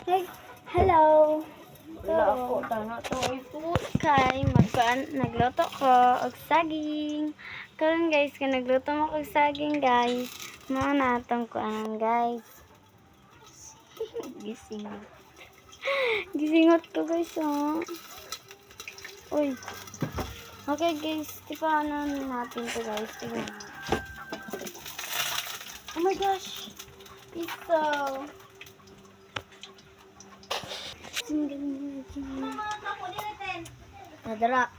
Hey, hello. Wala ako tana to ay food. Kay nagluto ko og saging. Karon guys, kay nagluto mo og saging guys. Mao na atong kuan guys. Gisingot. Gisingot ko guys oh. Uy. Okay guys, tipo ano natin to guys. Tingnan mo. Oh my gosh. Piso. Nadara.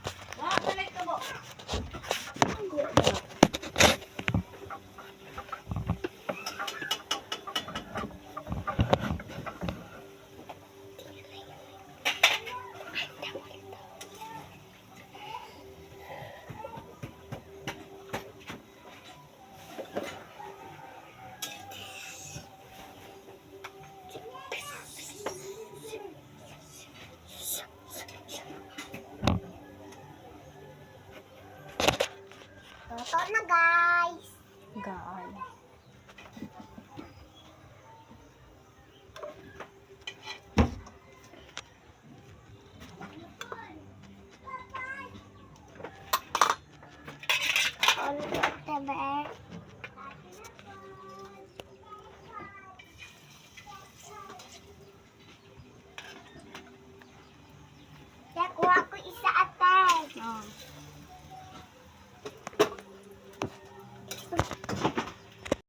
Luto na guys. Gaan. All the